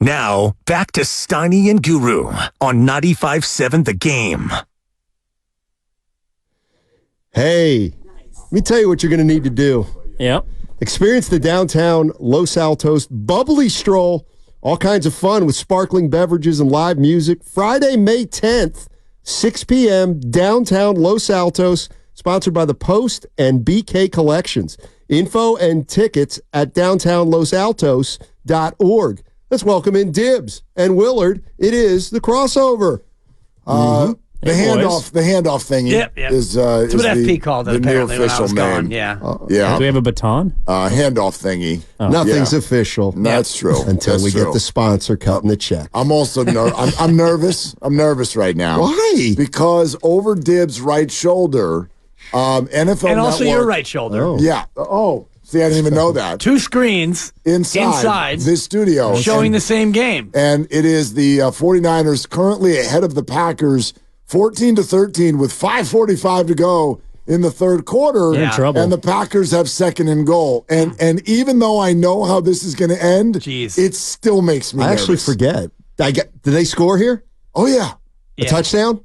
Now, back to Steiny and Guru on 95.7 The Game. Hey, let me tell you what you're going to need to do. Yep. Experience the downtown Los Altos bubbly stroll. All kinds of fun with sparkling beverages and live music. Friday, May 10th, 6 p.m., downtown Los Altos, sponsored by the Post and BK Collections. Info and tickets at downtownlosaltos.org. Let's welcome in Dibs and Willard. It is the crossover. The handoff thingy is That's what FP called it, the new apparently, when I official was name. gone. Yeah. Do we have a baton? Handoff thingy. Nothing's official. That's true. Until we get the sponsor cutting the check. I'm also I'm nervous. I'm nervous right now. Why? Because over Dibs' right shoulder, NFL And also Network, your right shoulder. Oh. Yeah. Oh, see, I didn't even know that. Two screens Inside this studio. showing the same game. And it is the 49ers currently ahead of the Packers 14-13 with 5:45 to go in the third quarter. You're in trouble. And the Packers have second and goal. And even though I know how this is going to end, it still makes me nervous. actually forget. Did they score here? Oh, yeah. A touchdown?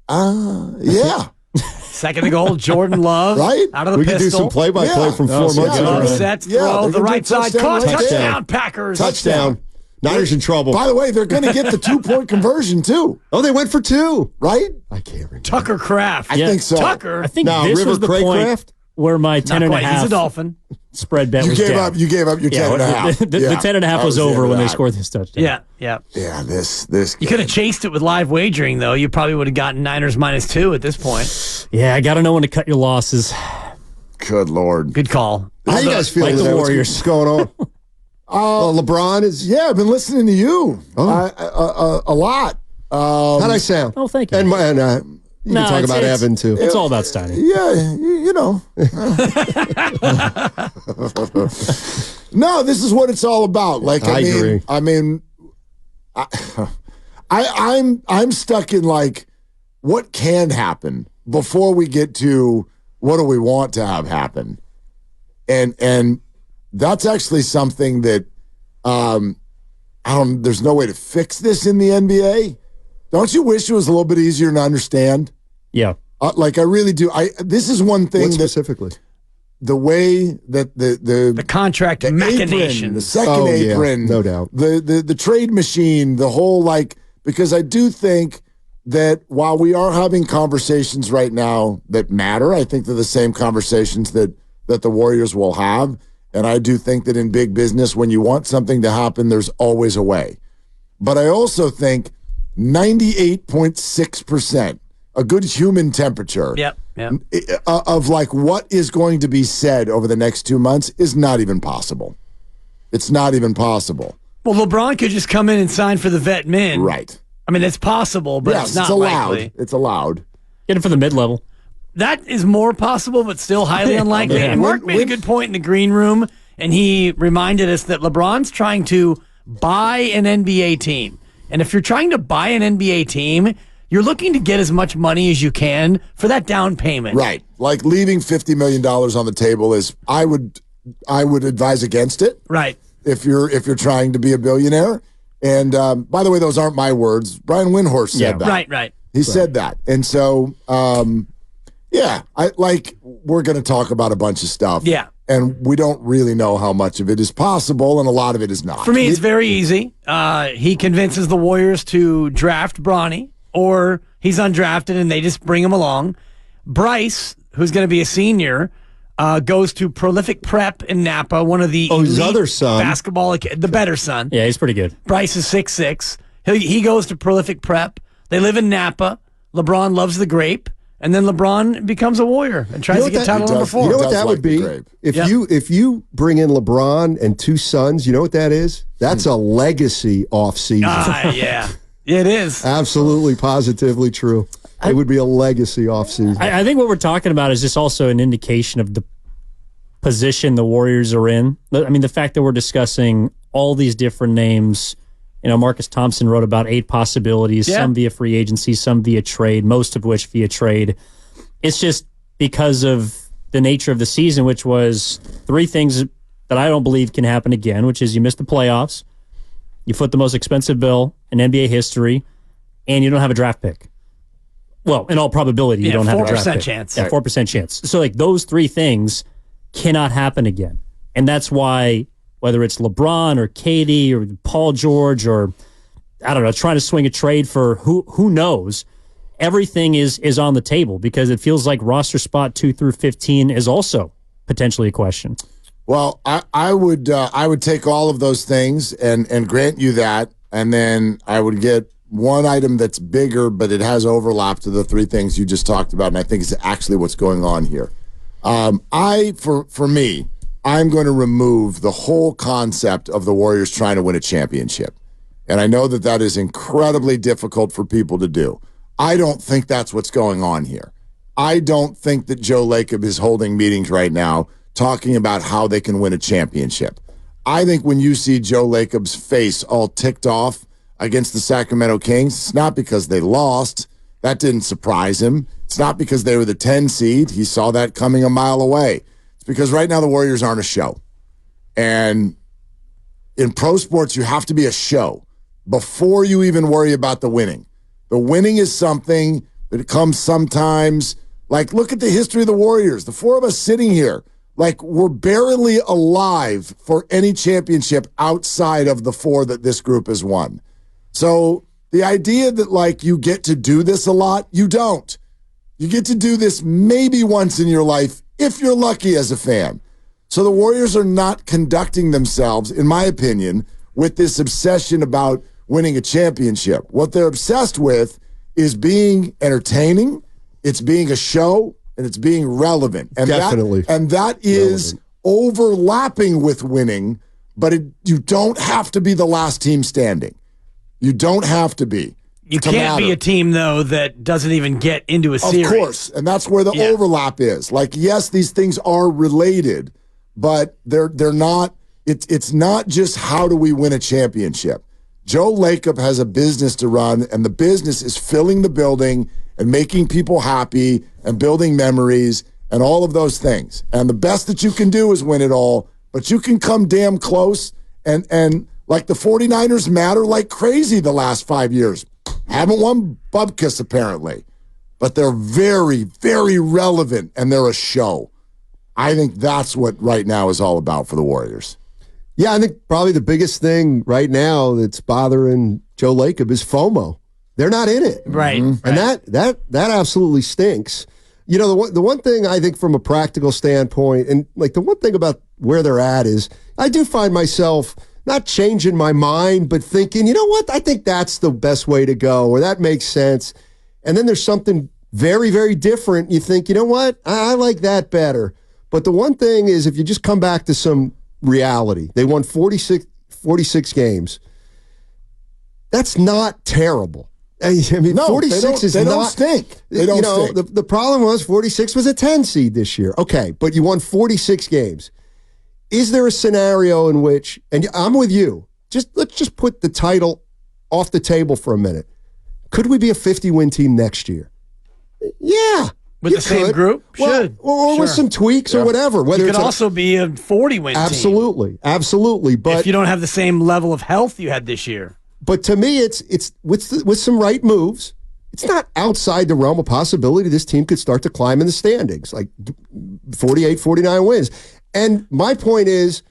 Yeah. Second and goal, Jordan Love. Right? Out of the We pistol. could do some play-by-play from 4 months ago. Love right? sets, Yeah, throw, they're the gonna right do side, touchdown, caught, right? touchdown, Packers. Touchdown. Niners in trouble. By the way, they're going to get the 2-point conversion, too. Oh, they went for 2. Right? I can't remember. Tucker Kraft. I think so. Tucker. I think Now, this River was the point Craycraft? where my Not 10 and a quite. He's a half Dolphin. spread bet You was gave down. up. You gave up your 10 and a half. The 10 and a half that was the over end of when they that. scored this touchdown. Yeah. Yeah, this. You could have chased it with live wagering, though. You probably would have gotten Niners -2 at this point. Yeah, I got to know when to cut your losses. Good Lord. Good call. How you guys feel like the today? Warriors. What's going on? LeBron is... Yeah, I've been listening to you a lot. How'd I sound? Oh, thank you. And you can talk about Evan, too. It's all about Steiny. Yeah, you know. No, this is what it's all about. Like I agree. I mean, I'm stuck in like what can happen before we get to what do we want to have happen, and that's actually something that there's no way to fix this in the NBA. Don't you wish it was a little bit easier to understand? Yeah. Like I really do. This is one thing What that specifically? the way that The contract the machinations. apron, the second apron, no doubt. The trade machine, the whole because I do think that while we are having conversations right now that matter, I think they're the same conversations that the Warriors will have. And I do think that in big business, when you want something to happen, there's always a way. But I also think 98.6%, a good human temperature of like what is going to be said over the next 2 months is not even possible. It's not even possible. Well, LeBron could just come in and sign for the vet min. Right. I mean, it's possible, but Yes, it's not allowed. likely. It's allowed. Get it for the mid-level. That is more possible, but still highly unlikely. Yeah. And Mark made a good point in the green room, and he reminded us that LeBron's trying to buy an NBA team. And if you're trying to buy an NBA team, you're looking to get as much money as you can for that down payment. Right. Like leaving $50 million on the table is, I would advise against it. Right. If you're trying to be a billionaire. And by the way, those aren't my words. Brian Windhorst said that. Right. He said that. And so, we're going to talk about a bunch of stuff. Yeah. And we don't really know how much of it is possible, and a lot of it is not. For me, it's very easy. He convinces the Warriors to draft Bronny, or he's undrafted and they just bring him along. Bryce, who's going to be a senior, goes to Prolific Prep in Napa, one of the his elite other son. basketball, the better son. Yeah, he's pretty good. Bryce is 6'6". He goes to Prolific Prep. They live in Napa. LeBron loves the grape. And then LeBron becomes a Warrior and tries to get title number 4. You know what Does that like would be? the grape. If you bring in LeBron and 2 sons, you know what that is? That's a legacy offseason. Yeah. It is. Absolutely, positively true. It would be a legacy offseason. I think what we're talking about is just also an indication of the position the Warriors are in. I mean, the fact that we're discussing all these different names. You know, Marcus Thompson wrote about 8 possibilities, some via free agency, some via trade, most of which via trade. It's just because of the nature of the season, which was 3 things that I don't believe can happen again, which is you miss the playoffs, you foot the most expensive bill in NBA history, and you don't have a draft pick. Well, in all probability, you don't have a draft pick. 4% chance. Yeah, 4% chance. So, like, those three things cannot happen again. And that's why, whether it's LeBron or KD or Paul George or, I don't know, trying to swing a trade for who knows, everything is on the table because it feels like roster spot 2 through 15 is also potentially a question. Well, I would take all of those things and grant you that, and then I would get one item that's bigger, but it has overlap to the three things you just talked about, and I think it's actually what's going on here. For me, I'm going to remove the whole concept of the Warriors trying to win a championship, and I know that is incredibly difficult for people to do. I don't think that's what's going on here. I don't think that Joe Lacob is holding meetings right now talking about how they can win a championship. I think when you see Joe Lacob's face all ticked off against the Sacramento Kings, it's not because they lost. That didn't surprise him. It's not because they were the 10 seed. He saw that coming a mile away. It's because right now the Warriors aren't a show. And in pro sports, you have to be a show before you even worry about the winning. The winning is something that comes sometimes. Like, look at the history of the Warriors. The four of us sitting here, like, we're barely alive for any championship outside of the four that this group has won. So the idea that, like, you get to do this a lot, you don't. You get to do this maybe once in your life if you're lucky as a fan. So the Warriors are not conducting themselves, in my opinion, with this obsession about winning a championship. What they're obsessed with is being entertaining, it's being a show, and it's being relevant. And Definitely. That is overlapping with winning, but you don't have to be the last team standing. You don't have to be. You can't be a team, though, that doesn't even get into a series. Of course, and that's where the overlap is. Like, yes, these things are related, but they're not. It's not just how do we win a championship. Joe Lacob has a business to run, and the business is filling the building and making people happy and building memories and all of those things. And the best that you can do is win it all, but you can come damn close. And like the 49ers matter like crazy the last 5 years. Haven't won Bubkiss, apparently, but they're very, very relevant, and they're a show. I think that's what right now is all about for the Warriors. Yeah, I think probably the biggest thing right now that's bothering Joe Lacob is FOMO. They're not in it. Right. And that absolutely stinks. You know, the one thing I think from a practical standpoint, and like the one thing about where they're at is I do find myself not changing my mind, but thinking, you know what, I think that's the best way to go, or that makes sense. And then there's something very, very different. You think, you know what, I like that better. But the one thing is, if you just come back to some reality, they won 46 games. That's not terrible. I mean, no, 46 is they not. Don't stink. They don't stink. The problem was 46 was a 10 seed this year. Okay, but you won 46 games. Is there a scenario in which, and I'm with you, let's just put the title off the table for a minute. Could we be a 50-win team next year? Yeah. With the same group? Well, or with some tweaks or whatever. Whether you could also be a 40-win team. Absolutely. But if you don't have the same level of health you had this year. But to me, it's with some right moves, it's not outside the realm of possibility this team could start to climb in the standings, like 48, 49 wins. And my point is,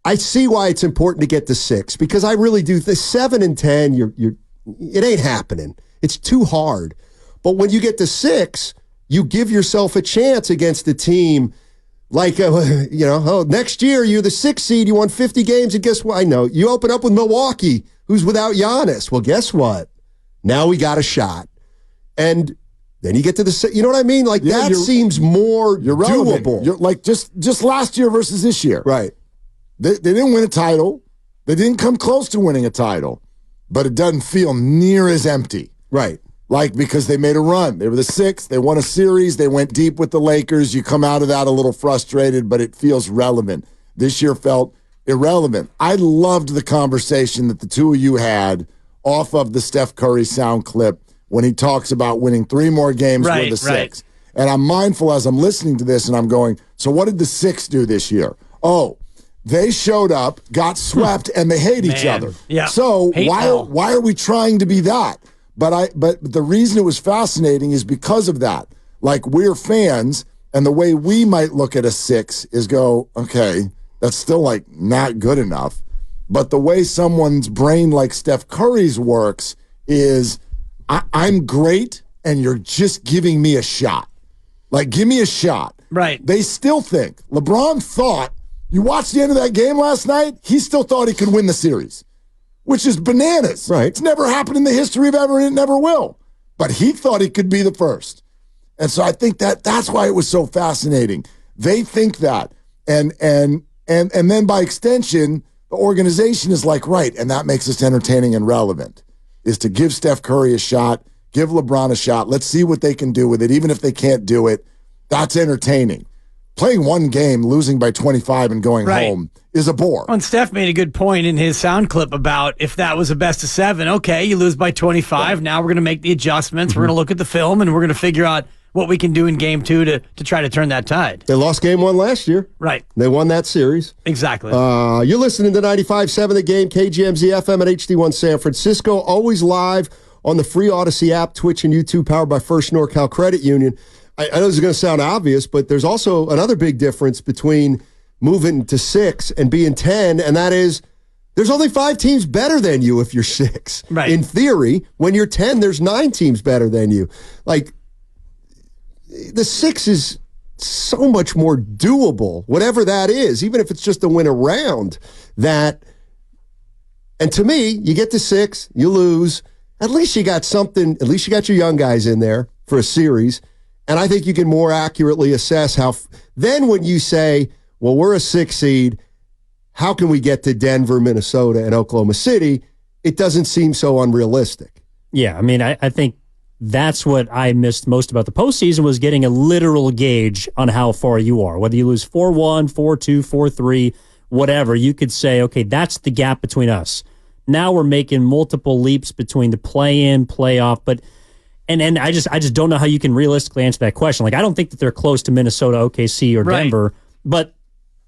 I see why it's important to get to 6, because I really do. The 7 and 10, it ain't happening. It's too hard. But when you get to 6, you give yourself a chance against a team like, next year you're the 6th seed, you won 50 games, and guess what? I know, you open up with Milwaukee, who's without Giannis. Well, guess what? Now we got a shot. And then you get to the, you know what I mean? Like, that seems more doable. You're like just last year versus this year. Right. They didn't win a title. They didn't come close to winning a title. But it doesn't feel near as empty. Right. Like, because they made a run. They were the 6th. They won a series. They went deep with the Lakers. You come out of that a little frustrated, but it feels relevant. This year felt irrelevant. I loved the conversation that the two of you had off of the Steph Curry sound clip when he talks about winning 3 more games with the 6. Right. And I'm mindful as I'm listening to this, and I'm going, so what did the 6 do this year? Oh, They showed up, got swept, and they hate each other. Yeah. So Hate why hell. why are we trying to be that? But the reason it was fascinating is because of that. Like, we're fans, and the way we might look at a 6 is go, okay, that's still like not good enough. But the way someone's brain like Steph Curry's works is I'm great, and you're just giving me a shot. Like, give me a shot. Right. They still think. LeBron thought, you watched the end of that game last night, he still thought he could win the series, which is bananas. Right. It's never happened in the history of ever, and it never will. But he thought he could be the first. And so I think that's why it was so fascinating. They think that. And then by extension, the organization is like, right, and that makes us entertaining and relevant, is to give Steph Curry a shot, give LeBron a shot. Let's see what they can do with it. Even if they can't do it, that's entertaining. Playing one game, losing by 25 and going home is a bore. Well, and Steph made a good point in his sound clip about if that was a best of 7, okay, you lose by 25. Now we're going to make the adjustments. We're going to look at the film, and we're going to figure out what we can do in game 2 to try to turn that tide. They lost game 1 last year. Right. They won that series. Exactly. You're listening to 95.7 The Game, KGMZ FM at HD1 San Francisco. Always live on the free Odyssey app, Twitch, and YouTube, powered by First NorCal Credit Union. I know this is going to sound obvious, but there's also another big difference between moving to 6 and being 10, and that is there's only 5 teams better than you if you're 6. Right. In theory, when you're 10, there's 9 teams better than you. Like, the 6 is so much more doable, whatever that is, even if it's just a win around that. And to me, you get to 6, you lose. At least you got something, at least you got your young guys in there for a series. And I think you can more accurately assess how. Then when you say, well, we're a 6 seed, how can we get to Denver, Minnesota, and Oklahoma City? It doesn't seem so unrealistic. Yeah, I mean, I think that's what I missed most about the postseason was getting a literal gauge on how far you are. Whether you lose 4-1, 4-2, 4-3, whatever, you could say, okay, that's the gap between us. Now we're making multiple leaps between the play-in, playoff, but and I just don't know how you can realistically answer that question. Like, I don't think that they're close to Minnesota, OKC, or Denver, but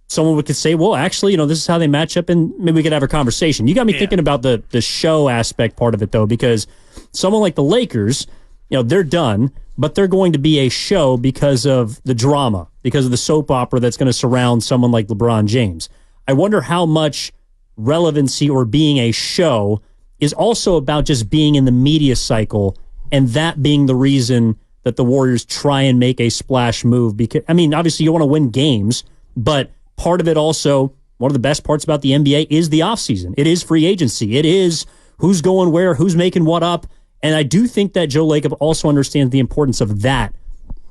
someone could say, well, actually, this is how they match up, and maybe we could have a conversation. You got me thinking about the show aspect part of it, though, because someone like the Lakers, they're done, but they're going to be a show because of the drama, because of the soap opera that's going to surround someone like LeBron James. I wonder how much relevancy or being a show is also about just being in the media cycle, and that being the reason that the Warriors try and make a splash move. Because, I mean, obviously you want to win games, but part of it also, one of the best parts about the NBA is the offseason. It is free agency. It is who's going where, who's making what up. And I do think that Joe Lacob also understands the importance of that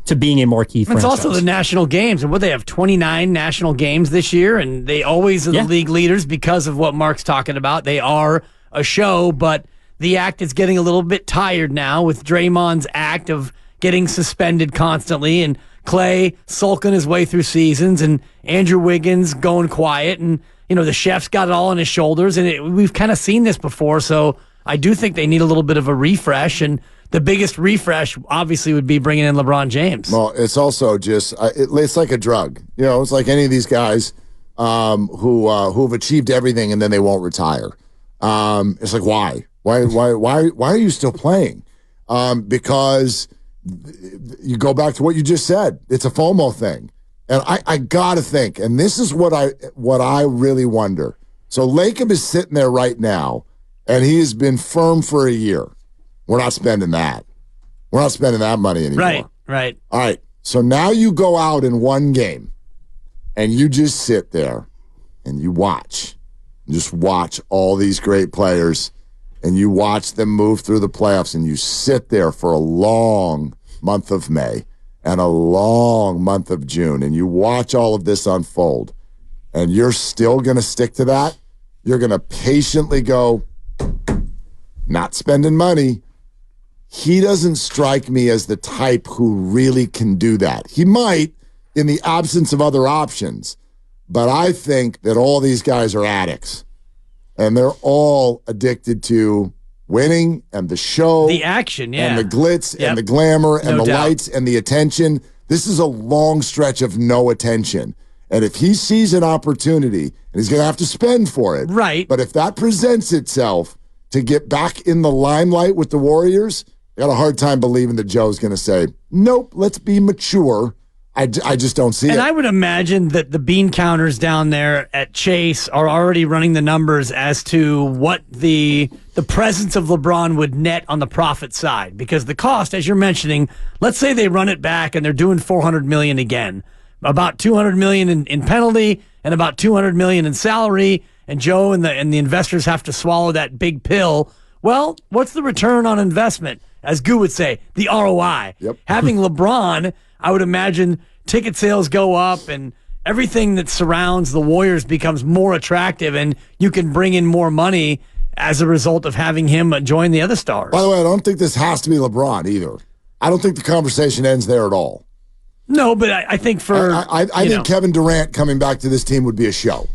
to being a marquee franchise. It's also the national games. And they have 29 national games this year, and they always are the league leaders because of what Mark's talking about. They are a show, but the act is getting a little bit tired now with Draymond's act of getting suspended constantly, and Clay sulking his way through seasons, and Andrew Wiggins going quiet, and the chef's got it all on his shoulders, and we've kind of seen this before. So I do think they need a little bit of a refresh, and the biggest refresh obviously would be bringing in LeBron James. Well, it's also just it's like a drug. It's like any of these guys who've achieved everything and then they won't retire. It's like, why are you still playing? Because you go back to what you just said. It's a FOMO thing. And I gotta think, and this is what I really wonder. So Lacob is sitting there right now, and he has been firm for a year. We're not spending that. We're not spending that money anymore. Right. All right. So now you go out in one game, and you just sit there, and you watch. Just watch all these great players, and you watch them move through the playoffs, and you sit there for a long month of May and a long month of June, and you watch all of this unfold, and you're still going to stick to that? You're going to patiently go, not spending money. He doesn't strike me as the type who really can do that. He might in the absence of other options, but I think that all these guys are addicts, and they're all addicted to winning and the show, the action, and the glitz and the glamour and the lights and the attention. This is a long stretch of no attention. And if he sees an opportunity, and he's going to have to spend for it. Right. But if that presents itself to get back in the limelight with the Warriors, I got a hard time believing that Joe's going to say, nope, let's be mature. I just don't see it. And I would imagine that the bean counters down there at Chase are already running the numbers as to what the presence of LeBron would net on the profit side. Because the cost, as you're mentioning, let's say they run it back and they're doing $400 million again. About $200 million in penalty and about $200 million in salary. And Joe and the investors have to swallow that big pill. Well, what's the return on investment? As Goo would say, the ROI. Yep. Having LeBron, I would imagine ticket sales go up and everything that surrounds the Warriors becomes more attractive, and you can bring in more money as a result of having him join the other stars. By the way, I don't think this has to be LeBron either. I don't think the conversation ends there at all. No, but I think I think Kevin Durant coming back to this team would be a show.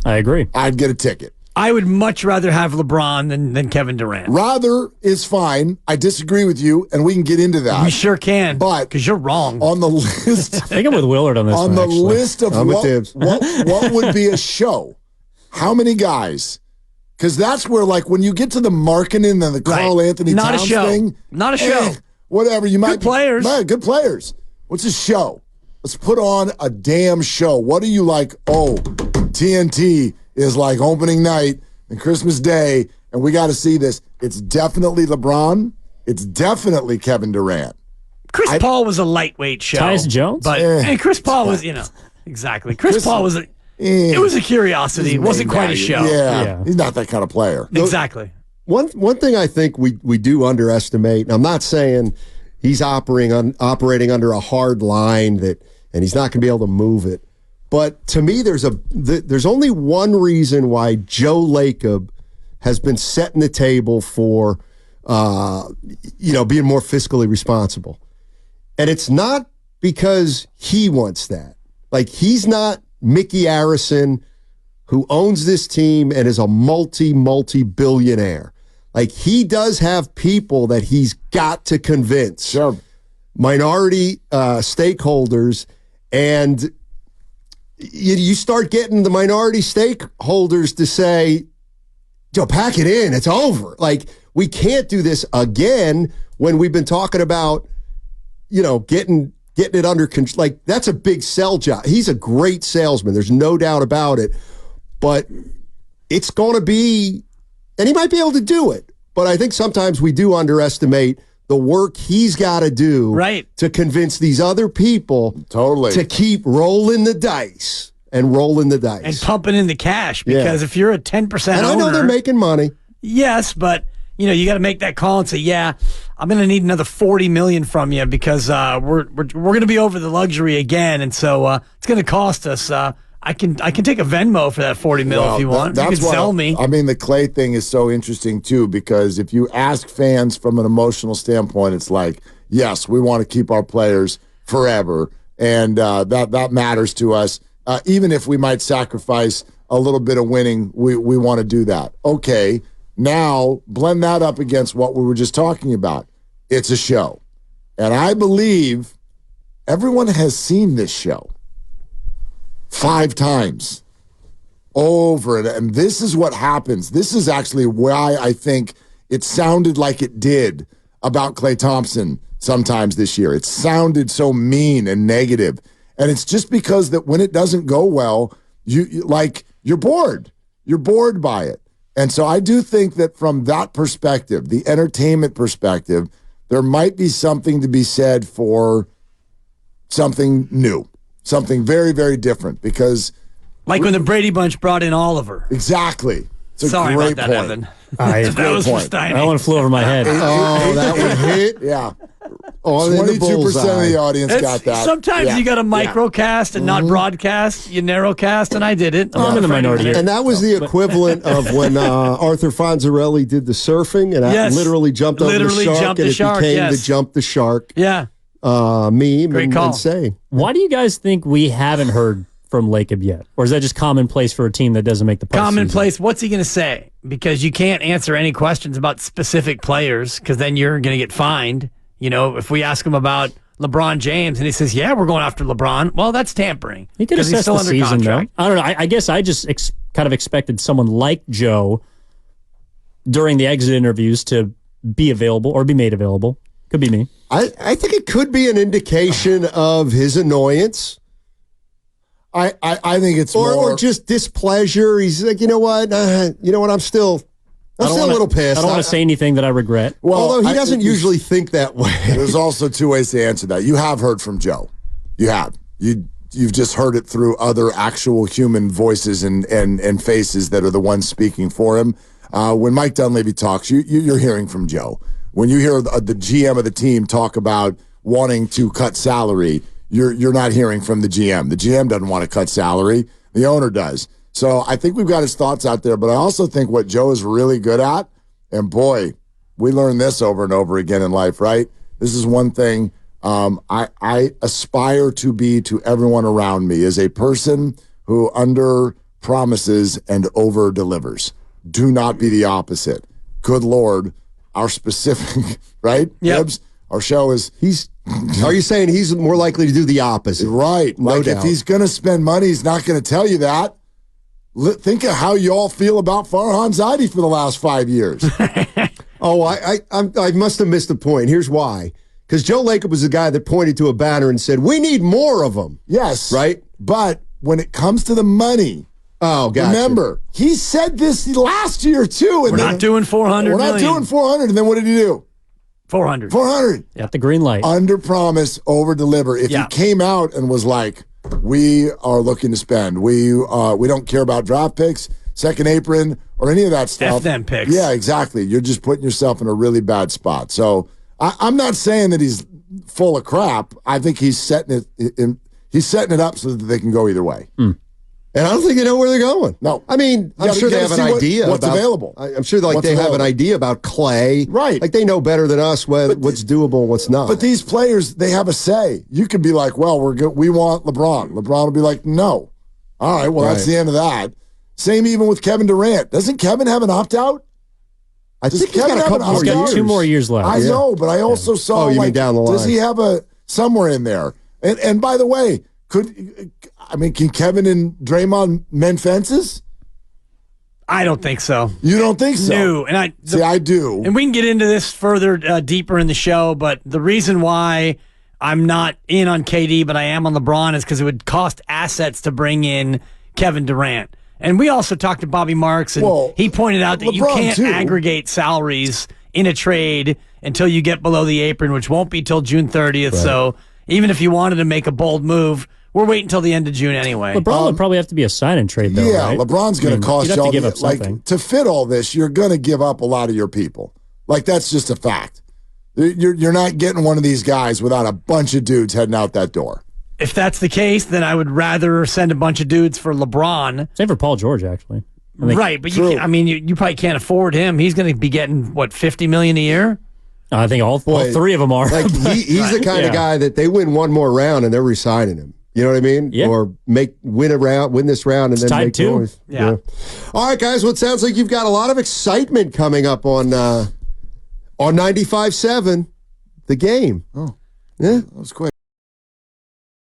I agree. I'd get a ticket. I would much rather have LeBron than Kevin Durant. Rather is fine. I disagree with you, and we can get into that. You sure can, But because you're wrong. On the list, I think I'm with Willard on this on one, the actually. list of I'm with Dibs. what would be a show? How many guys? Because that's where, like, when you get to the Markkanen and the Carl Anthony Not a Towns show. thing, Not a show. Whatever you might players. Good players. What's a show? Let's put on a damn show. What are you like? Oh, TNT is like opening night and Christmas Day, and we got to see this. It's definitely LeBron. It's definitely Kevin Durant. Chris Paul was a lightweight show. Tyus Jones? But and Chris Paul was, exactly. Chris Paul was it was a curiosity. It wasn't quite a show. Yeah, he's not that kind of player. Exactly. One thing I think we do underestimate, and I'm not saying he's operating under a hard line and he's not going to be able to move it, but to me there's only one reason why Joe Lacob has been setting the table for being more fiscally responsible, and it's not because he wants that. Like, he's not Mickey Arison, who owns this team and is a multi-billionaire. Like, he does have people that he's got to convince. Sure. Minority stakeholders, and you start getting the minority stakeholders to say, Joe, pack it in. It's over. Like, we can't do this again when we've been talking about, getting it under control. Like, that's a big sell job. He's a great salesman. There's no doubt about it. But it's going to be, and he might be able to do it. But I think sometimes we do underestimate the work he's got to do to convince these other people to keep rolling the dice and pumping in the cash, because if you're a 10% and I know they're making money. Yes, but you got to make that call and say, I'm going to need another $40 million from you because we're going to be over the luxury again, and so it's going to cost us. I can take a Venmo for that $40 million if you want. You can sell me. I mean, the Clay thing is so interesting too, because if you ask fans from an emotional standpoint, it's like, yes, we want to keep our players forever, and that matters to us. Even if we might sacrifice a little bit of winning, we want to do that. Okay, now blend that up against what we were just talking about. It's a show, and I believe everyone has seen this show 5 times over, and this is what happens. This is actually why I think it sounded like it did about Klay Thompson sometimes this year. It sounded so mean and negative, and it's just because that when it doesn't go well, you're bored. You're bored by it. And so I do think that from that perspective, the entertainment perspective, there might be something to be said for something new. Something very, very different, because like when the Brady Bunch brought in Oliver. Exactly. It's a Sorry great about that, point. Evan. That was for Steiny. That one flew over my head. Oh, that one hit. Yeah. On in the 22% of bullseye. the audience got that. Sometimes you got to microcast and not broadcast. You narrowcast, and I did it. I'm in the minority here. And that was the equivalent of when Arthur Fonzarelli did the surfing and literally jumped over the shark, and it became the jump the shark meme. Great call. And say. Why do you guys think we haven't heard from Lacob yet? Or is that just commonplace for a team that doesn't make the postseason? Commonplace. What's he going to say? Because you can't answer any questions about specific players, because then you're going to get fined. If we ask him about LeBron James, and he says, "Yeah, we're going after LeBron." Well, that's tampering. He could 'cause he's assess still the under season, contract. though. I don't know. I guess I just kind of expected someone like Joe during the exit interviews to be available or be made available. Could be me. I think it could be an indication of his annoyance. I think it's or just displeasure. He's like, you know what? I'm still a little pissed. I don't want to say anything that I regret. Well, although he doesn't usually think that way. There's also two ways to answer that. You have heard from Joe. You have. You've just heard it through other actual human voices and faces that are the ones speaking for him. When Mike Dunleavy talks, you're hearing from Joe. When you hear the GM of the team talk about wanting to cut salary, you're not hearing from the GM. The GM doesn't want to cut salary. The owner does. So I think we've got his thoughts out there, but I also think what Joe is really good at, and boy, we learn this over and over again in life, right? This is one thing I aspire to be to everyone around me, is a person who under promises and over delivers. Do not be the opposite. Good Lord, our specific, right? Yep. Dibs, our show is... Are you saying he's more likely to do the opposite? Right. No like doubt. if he's going to spend money, he's not going to tell you that. Think of how you all feel about Farhan Zaidi for the last 5 years. Oh, I must have missed the point. Here's why. Because Joe Lacob was the guy that pointed to a banner and said, we need more of them. Yes. Right? But when it comes to the money, gotcha. remember, he said this last year too. And We're not doing 400 We're not million. doing 400. And then what did he do? 400. 400. Got the green light. Under promise, over deliver. If he came out and was like, we are looking to spend, we don't care about draft picks, second apron, or any of that stuff. F them picks. Yeah, exactly. You're just putting yourself in a really bad spot. So I'm not saying that he's full of crap. I think he's setting it up so that they can go either way. And I don't think they know where they're going. No. I mean, I'm sure they have an idea what's about available. I'm sure they have an available. idea about Clay. Right. Like they know better than us what's doable and what's not. But these players, they have a say. You could be like, well, we want LeBron. LeBron will be like, no. All right, well, that's the end of that. Same even with Kevin Durant. Doesn't Kevin have an opt-out? I think he's got a couple more He's got years. 2 more years left. I know, but I also saw, you mean down the line. does he have somewhere in there? And by the way, can Kevin and Draymond mend fences? I don't think so. You don't think so? No, and I do. And we can get into this further deeper in the show, but the reason why I'm not in on KD, but I am on LeBron, is because it would cost assets to bring in Kevin Durant. And we also talked to Bobby Marks, and he pointed out that you LeBron can't too. aggregate salaries in a trade until you get below the apron, which won't be till June 30th. Right. So even if you wanted to make a bold move, we're waiting until the end of June anyway. LeBron would probably have to be a sign and trade, though. Yeah, right? LeBron's going to cost you'd you have all to give up something. to fit all this. You're going to give up a lot of your people. Like that's just a fact. You're not getting one of these guys without a bunch of dudes heading out that door. If that's the case, then I would rather send a bunch of dudes for LeBron. Same for Paul George, actually. Right, but you probably can't afford him. He's going to be getting what, $50 million a year? I think all 3 of them are. Like he's the kind of guy that they win one more round and they're re-signing him. You know what I mean? Yeah. Or win this round, and then tied make too. noise. Yeah. All right, guys. Well, it sounds like you've got a lot of excitement coming up on 95.7, The Game. Oh, yeah, that was quick.